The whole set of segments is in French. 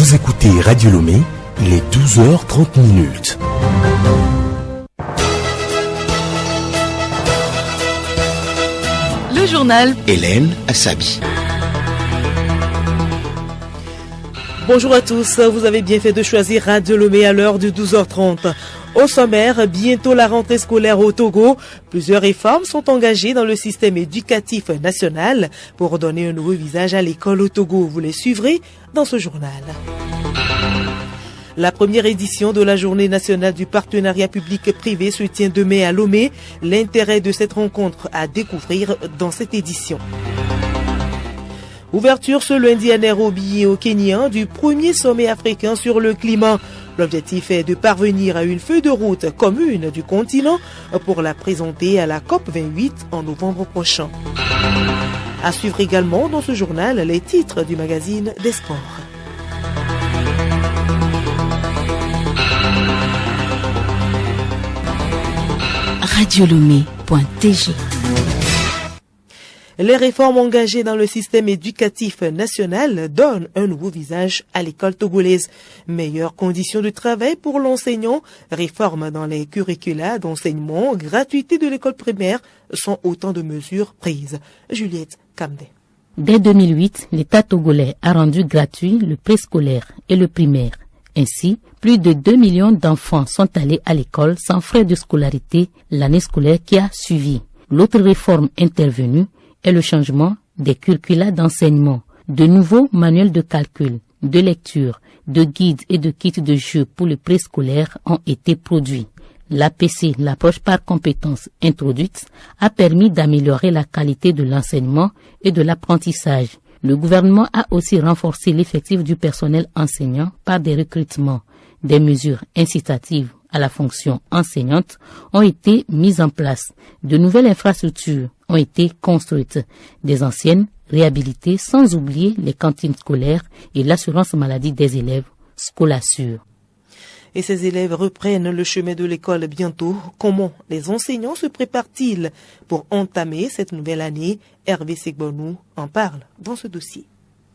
Vous écoutez Radio Lomé, il est 12h30. Le journal Hélène Assabi. Bonjour à tous, vous avez bien fait de choisir Radio Lomé à l'heure de 12h30. Au sommaire, bientôt la rentrée scolaire au Togo. Plusieurs réformes sont engagées dans le système éducatif national pour donner un nouveau visage à l'école au Togo. Vous les suivrez dans ce journal. La première édition de la Journée nationale du partenariat public-privé se tient demain à Lomé. L'intérêt de cette rencontre à découvrir dans cette édition. Ouverture ce lundi à Nairobi au Kenya du premier sommet africain sur le climat. L'objectif est de parvenir à une feuille de route commune du continent pour la présenter à la COP28 en novembre prochain. À suivre également dans ce journal les titres du magazine des sports. radiolomé.tg. Les réformes engagées dans le système éducatif national donnent un nouveau visage à l'école togolaise. Meilleures conditions de travail pour l'enseignant, réformes dans les curricula d'enseignement, gratuité de l'école primaire sont autant de mesures prises. Juliette Kamde. Dès 2008, l'État togolais a rendu gratuit le préscolaire et le primaire. Ainsi, plus de 2 millions d'enfants sont allés à l'école sans frais de scolarité l'année scolaire qui a suivi. L'autre réforme intervenue est le changement des curricula d'enseignement. De nouveaux manuels de calcul, de lecture, de guides et de kits de jeux pour le préscolaire ont été produits. L'APC, l'approche par compétences introduite, a permis d'améliorer la qualité de l'enseignement et de l'apprentissage. Le gouvernement a aussi renforcé l'effectif du personnel enseignant par des recrutements. Des mesures incitatives à la fonction enseignante ont été mises en place. De nouvelles infrastructures ont été construites, des anciennes réhabilitées, sans oublier les cantines scolaires et l'assurance maladie des élèves, Scolassure. Et ces élèves reprennent le chemin de l'école bientôt. Comment les enseignants se préparent-ils pour entamer cette nouvelle année? Hervé Segbonou en parle dans ce dossier.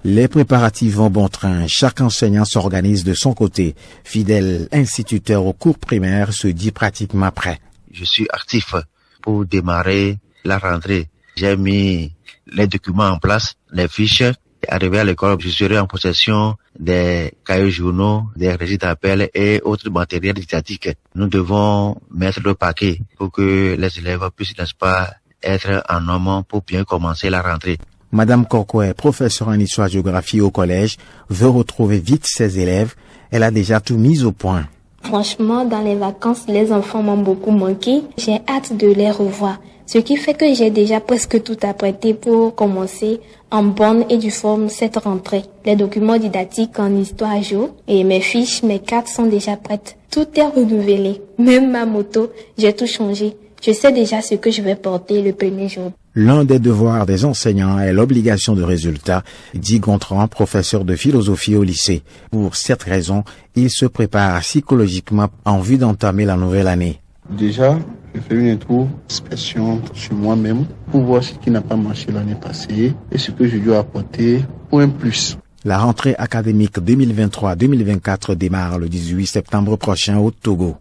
Les préparatifs vont bon train. Chaque enseignant s'organise de son côté. Fidèle instituteur au cours primaire se dit pratiquement prêt. Je suis actif pour démarrer la rentrée. J'ai mis les documents en place, les fiches. Arrivé à l'école, je serai en possession des cahiers journaux, des registres d'appel et autres matériels didactiques. Nous devons mettre le paquet pour que les élèves puissent, n'est-ce pas, être en amont pour bien commencer la rentrée. Madame Kokoué, professeure en histoire-géographie au collège, veut retrouver vite ses élèves. Elle a déjà tout mis au point. Franchement, dans les vacances, les enfants m'ont beaucoup manqué. J'ai hâte de les revoir. Ce qui fait que j'ai déjà presque tout apprêté pour commencer en bonne et due forme cette rentrée. Les documents didactiques en histoire géo et mes fiches, mes cartes sont déjà prêtes. Tout est renouvelé. Même ma moto, j'ai tout changé. Je sais déjà ce que je vais porter le premier jour. L'un des devoirs des enseignants est l'obligation de résultat, dit Gontran, professeur de philosophie au lycée. Pour cette raison, il se prépare psychologiquement en vue d'entamer la nouvelle année. Déjà, je fais une introspection sur moi-même pour voir ce qui n'a pas marché l'année passée et ce que je dois apporter pour un plus. La rentrée académique 2023-2024 démarre le 18 septembre prochain au Togo.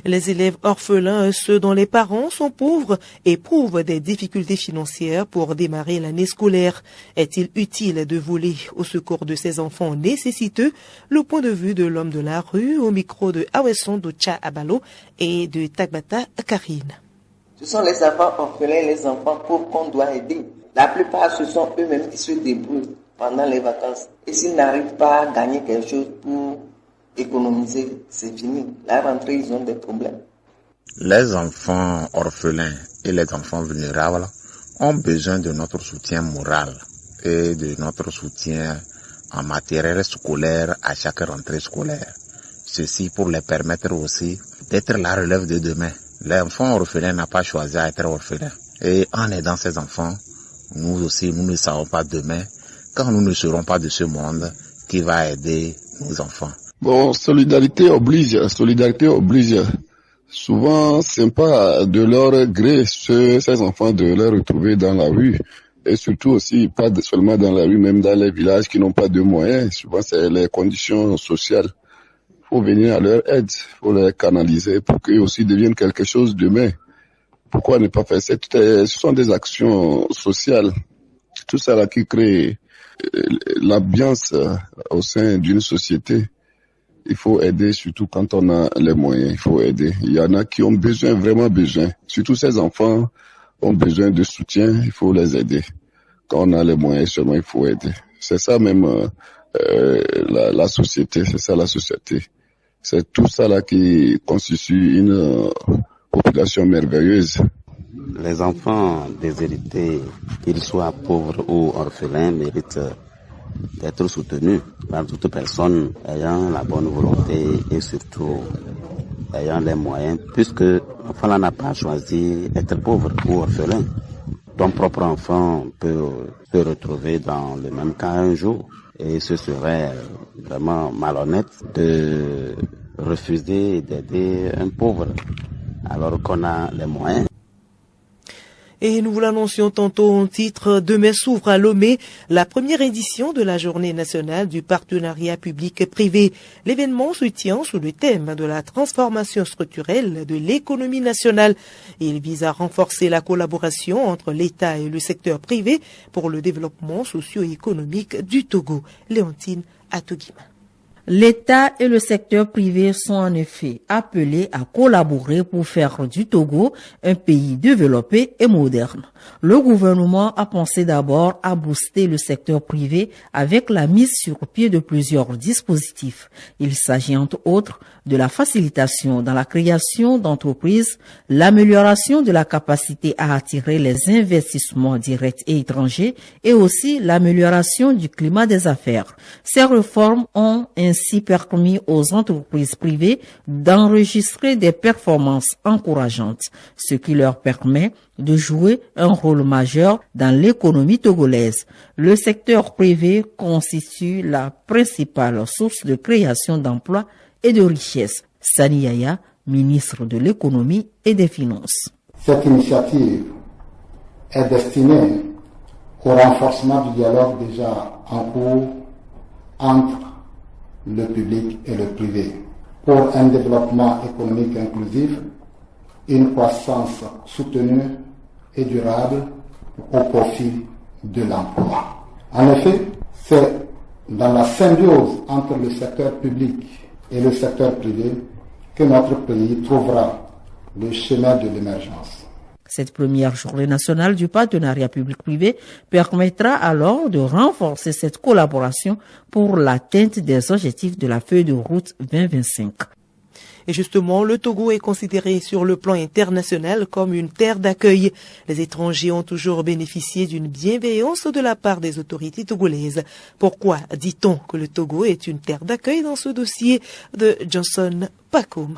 Les élèves orphelins, ceux dont les parents sont pauvres, éprouvent des difficultés financières pour démarrer l'année scolaire. Est-il utile de voler au secours de ces enfants nécessiteux? Le point de vue de l'homme de la rue au micro de Awesson Doucha Abalo et de Tagbata Karine. Ce sont les enfants orphelins, les enfants pauvres qu'on doit aider. La plupart, ce sont eux-mêmes qui se débrouillent pendant les vacances. Et s'ils n'arrivent pas à gagner quelque chose pour économiser, c'est fini. La rentrée, ils ont des problèmes. Les enfants orphelins et les enfants vulnérables ont besoin de notre soutien moral et de notre soutien en matériel scolaire à chaque rentrée scolaire. Ceci pour les permettre aussi d'être la relève de demain. L'enfant orphelin n'a pas choisi à être orphelin. Et en aidant ces enfants, nous aussi, nous ne savons pas demain, quand nous ne serons pas de ce monde, qui va aider nos enfants. Bon, solidarité oblige. Souvent, c'est pas de leur gré ces enfants de les retrouver dans la rue. Et surtout aussi, pas seulement dans la rue, même dans les villages qui n'ont pas de moyens. Souvent, c'est les conditions sociales. Il faut venir à leur aide, il faut les canaliser pour qu'eux aussi deviennent quelque chose demain. Pourquoi ne pas faire ça? Ce sont des actions sociales. Tout ça là qui crée l'ambiance au sein d'une société. Il faut aider, surtout quand on a les moyens, il faut aider. Il y en a qui ont besoin, vraiment besoin. Surtout ces enfants ont besoin de soutien, il faut les aider. Quand on a les moyens seulement, il faut aider. C'est ça même la société, c'est ça la société. C'est tout ça là qui constitue une population merveilleuse. Les enfants déshérités, qu'ils soient pauvres ou orphelins, méritent d'être soutenus par toute personne ayant la bonne volonté et surtout ayant les moyens, puisque l'enfant n'a pas choisi d'être pauvre ou orphelin. Ton propre enfant peut se retrouver dans le même cas un jour et ce serait vraiment malhonnête de refuser d'aider un pauvre alors qu'on a les moyens. Et nous vous l'annoncions tantôt en titre, demain s'ouvre à Lomé la première édition de la Journée nationale du partenariat public-privé. L'événement se tient sous le thème de la transformation structurelle de l'économie nationale. Il vise à renforcer la collaboration entre l'État et le secteur privé pour le développement socio-économique du Togo. Léontine Atoguima. L'État et le secteur privé sont en effet appelés à collaborer pour faire du Togo un pays développé et moderne. Le gouvernement a pensé d'abord à booster le secteur privé avec la mise sur pied de plusieurs dispositifs. Il s'agit entre autres de la facilitation dans la création d'entreprises, l'amélioration de la capacité à attirer les investissements directs et étrangers et aussi l'amélioration du climat des affaires. Ces réformes ont ainsi permis aux entreprises privées d'enregistrer des performances encourageantes, ce qui leur permet de jouer un rôle majeur dans l'économie togolaise. Le secteur privé constitue la principale source de création d'emplois et de richesses. Sani Yaya, ministre de l'économie et des finances. Cette initiative est destinée au renforcement du dialogue déjà en cours entre le public et le privé pour un développement économique inclusif, une croissance soutenue et durable au profit de l'emploi. En effet, c'est dans la symbiose entre le secteur public et le secteur privé que notre pays trouvera le chemin de l'émergence. Cette première journée nationale du partenariat public-privé permettra alors de renforcer cette collaboration pour l'atteinte des objectifs de la feuille de route 2025. Et justement, le Togo est considéré sur le plan international comme une terre d'accueil. Les étrangers ont toujours bénéficié d'une bienveillance de la part des autorités togolaises. Pourquoi dit-on que le Togo est une terre d'accueil dans ce dossier de Johnson Pakoum?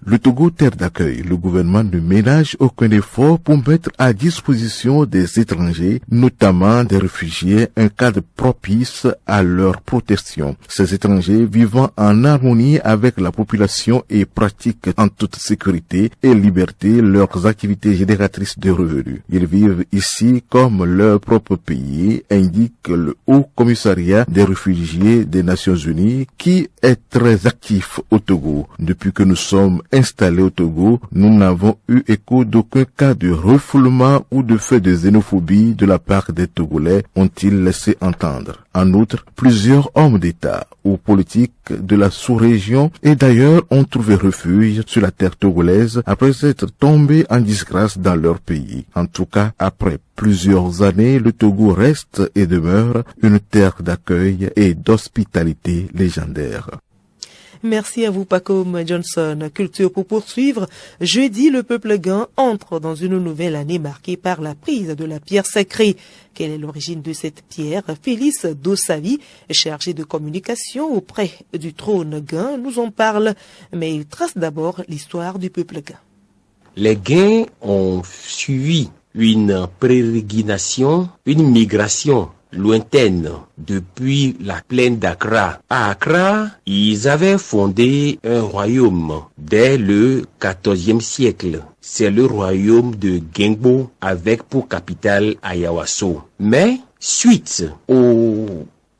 Le Togo, terre d'accueil, le gouvernement ne ménage aucun effort pour mettre à disposition des étrangers, notamment des réfugiés, un cadre propice à leur protection. Ces étrangers vivant en harmonie avec la population et pratiquent en toute sécurité et liberté leurs activités génératrices de revenus. Ils vivent ici comme leur propre pays, indique le Haut Commissariat des réfugiés des Nations Unies, qui est très actif au Togo. Depuis que nous sommes installés au Togo, nous n'avons eu écho d'aucun cas de refoulement ou de fait de xénophobie de la part des Togolais, ont-ils laissé entendre. En outre, plusieurs hommes d'État ou politiques de la sous-région et d'ailleurs ont trouvé refuge sur la terre togolaise après être tombés en disgrâce dans leur pays. En tout cas, après plusieurs années, le Togo reste et demeure une terre d'accueil et d'hospitalité légendaire. Merci à vous, Pakoum Johnson. Culture pour poursuivre. Jeudi, le peuple Gan entre dans une nouvelle année marquée par la prise de la pierre sacrée. Quelle est l'origine de cette pierre? Félix Dossavi, chargé de communication auprès du trône Gan, nous en parle, mais il trace d'abord l'histoire du peuple Gan. Les Gains ont suivi une pérégrination, une migration lointaine, depuis la plaine d'Accra. À Accra, ils avaient fondé un royaume dès le XIVe siècle. C'est le royaume de Gengbo avec pour capitale Ayawaso. Mais, suite au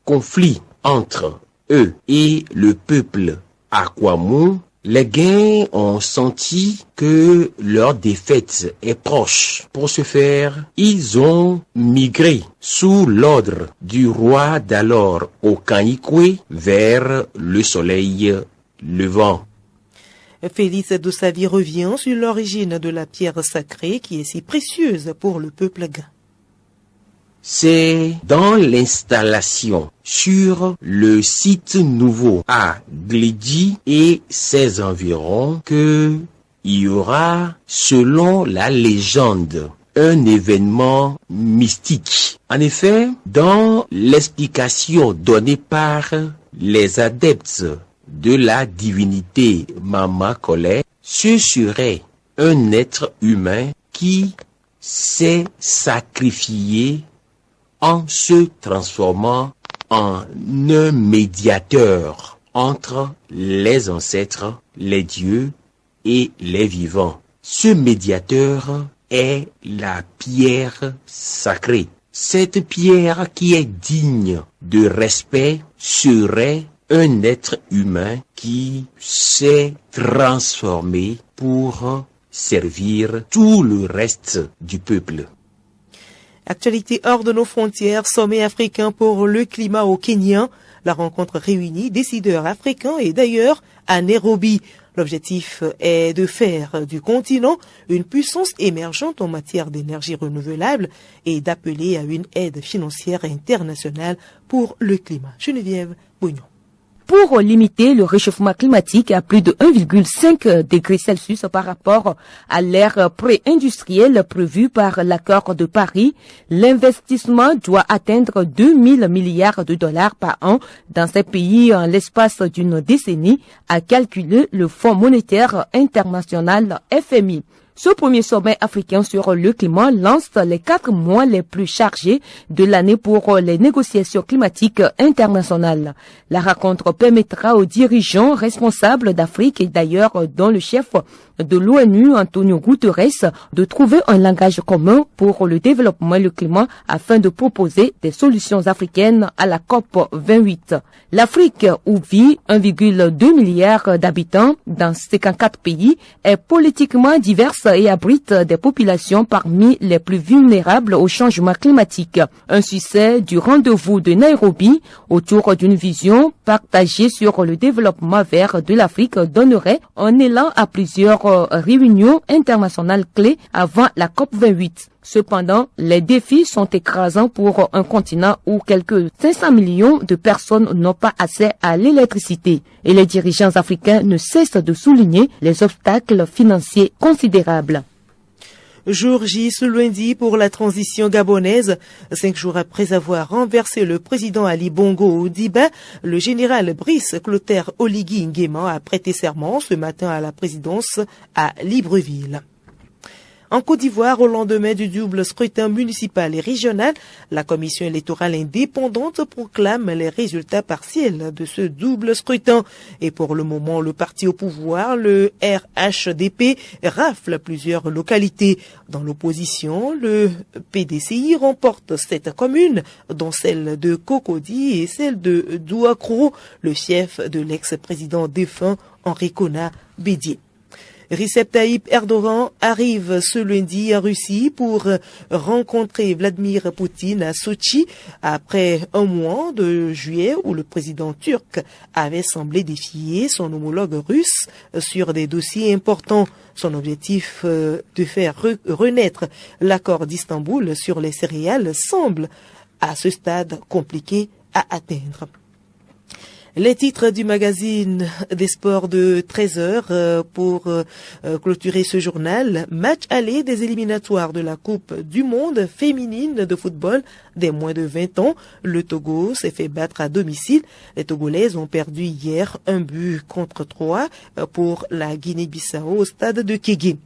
conflit entre eux et le peuple Akwamu, les Guins ont senti que leur défaite est proche. Pour ce faire, ils ont migré sous l'ordre du roi d'alors Okanikwe vers le soleil levant. Félix Dosavi revient sur l'origine de la pierre sacrée qui est si précieuse pour le peuple Guin. C'est dans l'installation sur le site nouveau à Glidi et ses environs que il y aura, selon la légende, un événement mystique. En effet, dans l'explication donnée par les adeptes de la divinité Mama Kolé, ce serait un être humain qui s'est sacrifié en se transformant en un médiateur entre les ancêtres, les dieux et les vivants. Ce médiateur est la pierre sacrée. Cette pierre qui est digne de respect serait un être humain qui s'est transformé pour servir tout le reste du peuple. Actualité hors de nos frontières, sommet africain pour le climat au Kenya. La rencontre réunit décideurs africains et d'ailleurs à Nairobi. L'objectif est de faire du continent une puissance émergente en matière d'énergie renouvelable et d'appeler à une aide financière internationale pour le climat. Geneviève Bougnon. Pour limiter le réchauffement climatique à plus de 1,5 degré Celsius par rapport à l'ère pré-industrielle prévue par l'accord de Paris, l'investissement doit atteindre 2000 milliards de dollars par an dans ces pays en l'espace d'une décennie, a calculé le Fonds monétaire international FMI. Ce premier sommet africain sur le climat lance les 4 mois les plus chargés de l'année pour les négociations climatiques internationales. La rencontre permettra aux dirigeants responsables d'Afrique et d'ailleurs dont le chef de l'ONU, Antonio Guterres, de trouver un langage commun pour le développement et le climat afin de proposer des solutions africaines à la COP 28. L'Afrique, où vit 1,2 milliard d'habitants dans 54 pays, est politiquement diverse et abrite des populations parmi les plus vulnérables au changement climatique. Un succès du rendez-vous de Nairobi autour d'une vision partagée sur le développement vert de l'Afrique donnerait un élan à plusieurs réunions internationales clés avant la COP 28. Cependant, les défis sont écrasants pour un continent où quelques 500 millions de personnes n'ont pas accès à l'électricité. Et les dirigeants africains ne cessent de souligner les obstacles financiers considérables. Jour J ce lundi pour la transition gabonaise. 5 jours après avoir renversé le président Ali Bongo Odiba, le général Brice Clotaire Oligui Nguema a prêté serment ce matin à la présidence à Libreville. En Côte d'Ivoire, au lendemain du double scrutin municipal et régional, la commission électorale indépendante proclame les résultats partiels de ce double scrutin. Et pour le moment, le parti au pouvoir, le RHDP, rafle plusieurs localités. Dans l'opposition, le PDCI remporte 7 communes, dont celle de Cocody et celle de Douakro, le fief de l'ex-président défunt Henri Konan Bédié. Recep Tayyip Erdogan arrive ce lundi en Russie pour rencontrer Vladimir Poutine à Sochi après un mois de juillet où le président turc avait semblé défier son homologue russe sur des dossiers importants. Son objectif de faire renaître l'accord d'Istanbul sur les céréales semble à ce stade compliqué à atteindre. Les titres du magazine des sports de 13h pour clôturer ce journal. Match aller des éliminatoires de la Coupe du monde féminine de football des moins de 20 ans. Le Togo s'est fait battre à domicile. Les Togolaises ont perdu hier 1-3 pour la Guinée-Bissau au stade de Kégué.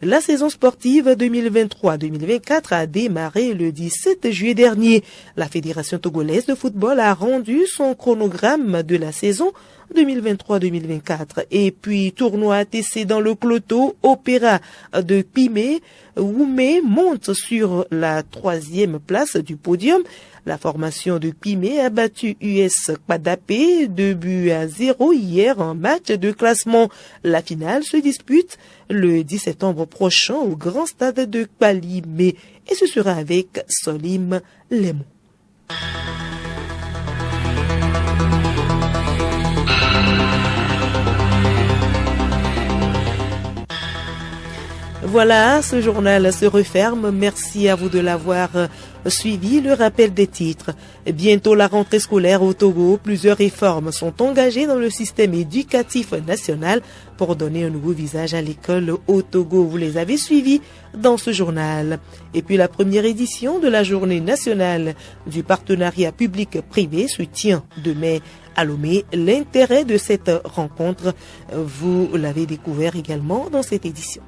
La saison sportive 2023-2024 a démarré le 17 juillet dernier. La Fédération togolaise de football a rendu son chronogramme de la saison 2023-2024. Et puis, tournoi ATC dans le Cloto, Opéra de Pimé, Woumé monte sur la 3e place du podium. La formation de Pimé a battu US Kpadapé 2-0 hier en match de classement. La finale se dispute le 10 septembre prochain au grand stade de Kpalimé et ce sera avec Solim Lemo. Voilà, ce journal se referme. Merci à vous de l'avoir suivi. Le rappel des titres. Bientôt la rentrée scolaire au Togo. Plusieurs réformes sont engagées dans le système éducatif national pour donner un nouveau visage à l'école au Togo. Vous les avez suivis dans ce journal. Et puis la première édition de la journée nationale du partenariat public-privé se tient demain à Lomé. L'intérêt de cette rencontre, vous l'avez découvert également dans cette édition.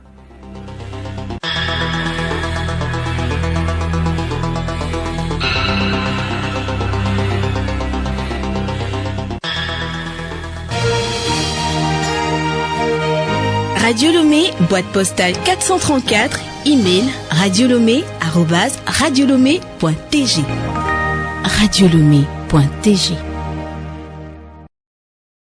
Radio Lomé, boîte postale 434, email radiolomé@radiolomé.tg. radiolomé.tg